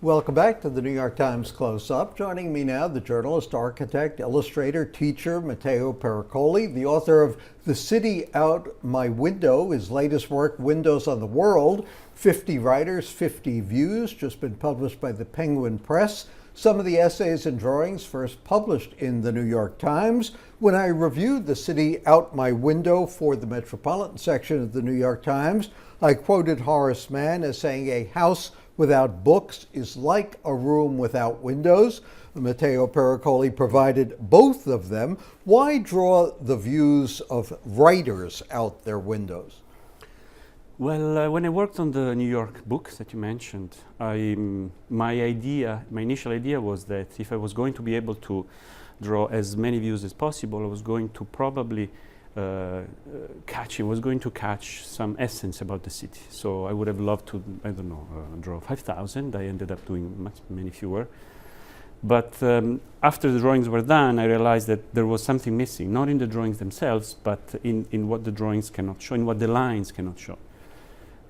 Welcome back to the New York Times Close-Up. Joining me now, the journalist, architect, illustrator, teacher, Matteo Pericoli, the author of The City Out My Window, his latest work, Windows on the World, 50 Writers, 50 Views, just been published by the Penguin Press. Some of the essays and drawings first published in the New York Times. When I reviewed The City Out My Window for the Metropolitan section of the New York Times, I quoted Horace Mann as saying, "A house without books is like a room without windows." Matteo Pericoli provided both of them. Why draw the views of writers out their windows? Well, when I worked on the New York book that you mentioned, my initial idea was that if I was going to be able to draw as many views as possible, I was going to probably catch some essence about the city. So I would have loved to, draw 5,000. I ended up doing many fewer. But after the drawings were done, I realized that there was something missing, not in the drawings themselves, but in what the drawings cannot show, in what the lines cannot show.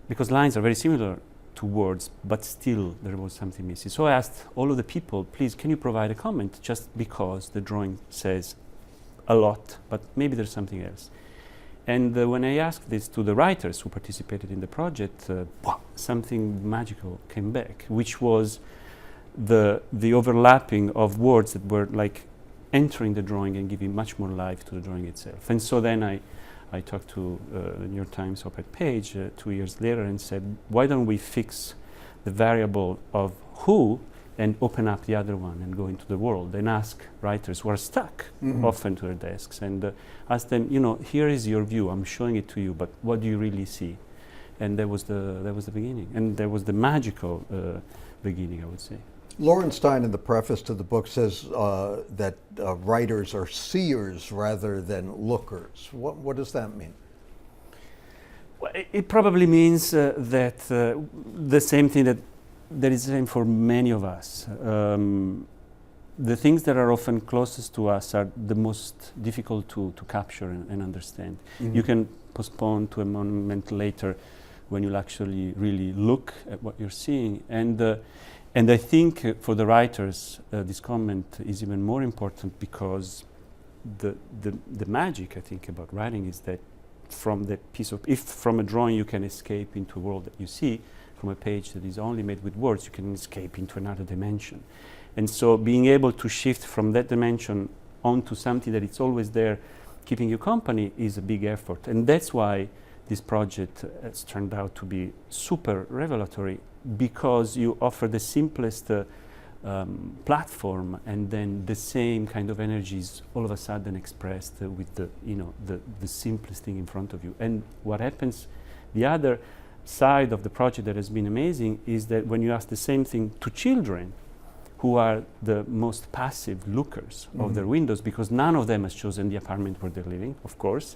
Because lines are very similar to words, but still there was something missing. So I asked all of the people, please, can you provide a comment, just because the drawing says a lot, but maybe there's something else. And when I asked this to the writers who participated in the project, something magical came back, which was the overlapping of words that were like entering the drawing and giving much more life to the drawing itself. And so then I talked to the New York Times op-ed page 2 years later and said, why don't we fix the variable of who and open up the other one and go into the world and ask writers who are stuck often to their desks and ask them, here is your view, I'm showing it to you, but what do you really see? And that was the beginning, and that was the magical beginning, I would say. Lawrence Stein, in the preface to the book, says that writers are seers rather than lookers. What does that mean? Well, it probably means that the same thing that is the same for many of us. The things that are often closest to us are the most difficult to capture and understand. You can postpone to a moment later when you'll actually really look at what you're seeing. And I think for the writers, this comment is even more important because the magic, I think, about writing is that from that if from a drawing you can escape into a world that you see, from a page that is only made with words, you can escape into another dimension. And so being able to shift from that dimension onto something that it's always there, keeping you company, is a big effort. And that's why this project has turned out to be super revelatory, because you offer the simplest platform, and then the same kind of energies all of a sudden expressed with the simplest thing in front of you. And what happens, the other side of the project that has been amazing, is that when you ask the same thing to children, who are the most passive lookers of their windows, because none of them has chosen the apartment where they're living, of course,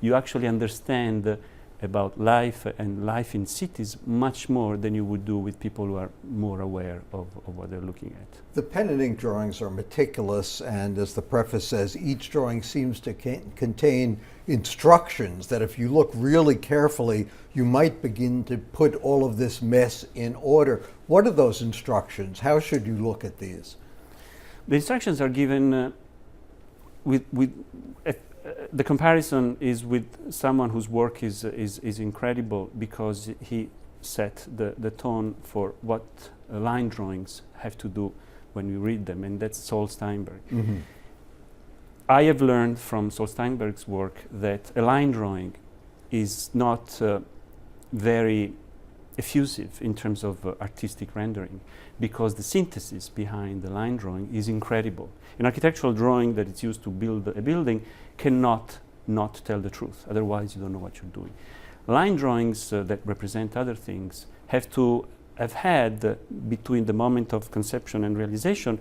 you actually understand about life and life in cities much more than you would do with people who are more aware of what they're looking at. The pen and ink drawings are meticulous, and as the preface says, each drawing seems to contain instructions that if you look really carefully, you might begin to put all of this mess in order. What are those instructions? How should you look at these? The instructions are given the comparison is with someone whose work is incredible, because he set the tone for what line drawings have to do when we read them, and that's Saul Steinberg. I have learned from Saul Steinberg's work that a line drawing is not very effusive in terms of artistic rendering, because the synthesis behind the line drawing is incredible. An architectural drawing that is used to build a building cannot not tell the truth, otherwise you don't know what you're doing. Line drawings that represent other things have to have had, between the moment of conception and realization,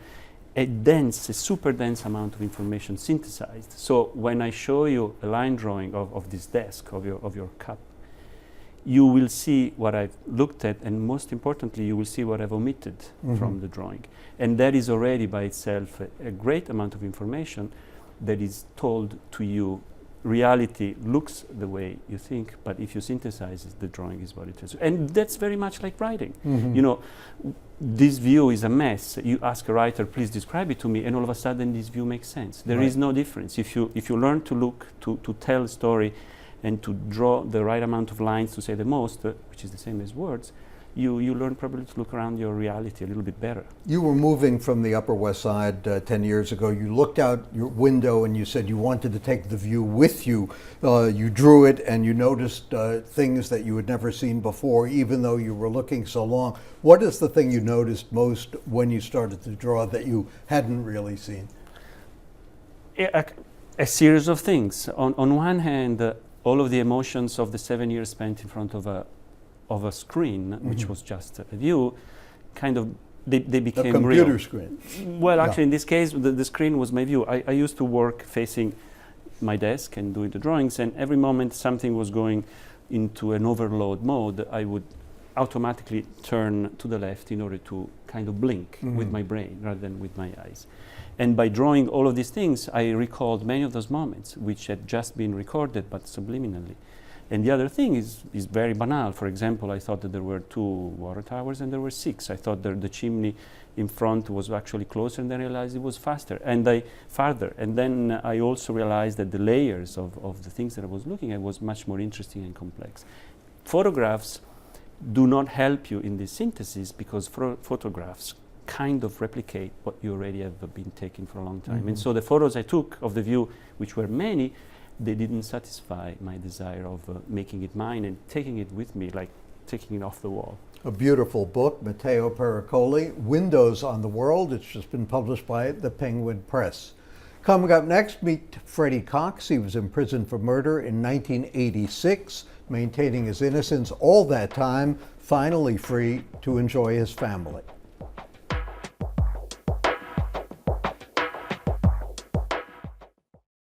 a super dense amount of information synthesized. So when I show you a line drawing of this desk, of your cup, you will see what I've looked at, and most importantly, you will see what I've omitted from the drawing. And that is already by itself a great amount of information that is told to you reality looks the way you think, but if you synthesize it, the drawing is what it is. And that's very much like writing. Mhm. You know, this view is a mess. You ask a writer, please describe it to me, and all of a sudden this view makes sense. There Right. is no difference. If you learn to look, to tell a story, and to draw the right amount of lines to say the most, which is the same as words, you learn probably to look around your reality a little bit better. You were moving from the Upper West Side 10 years ago. You looked out your window and you said you wanted to take the view with you. You drew it and you noticed things that you had never seen before, even though you were looking so long. What is the thing you noticed most when you started to draw that you hadn't really seen? A series of things. On one hand, all of the emotions of the 7 years spent in front of a screen, which was just a view, kind of they became A computer real. screen. Well, Yeah. actually, in this case, the screen was my view. I used to work facing my desk and doing the drawings, and every moment something was going into an overload mode, I would automatically turn to the left in order to kind of blink with my brain rather than with my eyes. And by drawing all of these things, I recalled many of those moments which had just been recorded but subliminally. And the other thing is very banal. For example, I thought that there were 2 water towers and there were 6. I thought that the chimney in front was actually closer, and then I realized it was farther. And then I also realized that the layers of the things that I was looking at was much more interesting and complex. Photographs do not help you in this synthesis because photographs kind of replicate what you already have been taking for a long time. And so the photos I took of the view, which were many, they didn't satisfy my desire of making it mine and taking it with me, like taking it off the wall. A beautiful book, Matteo Pericoli, Windows on the World. It's just been published by the Penguin Press. Coming up next, meet Freddie Cox. He was imprisoned for murder in 1986, maintaining his innocence all that time, finally free to enjoy his family.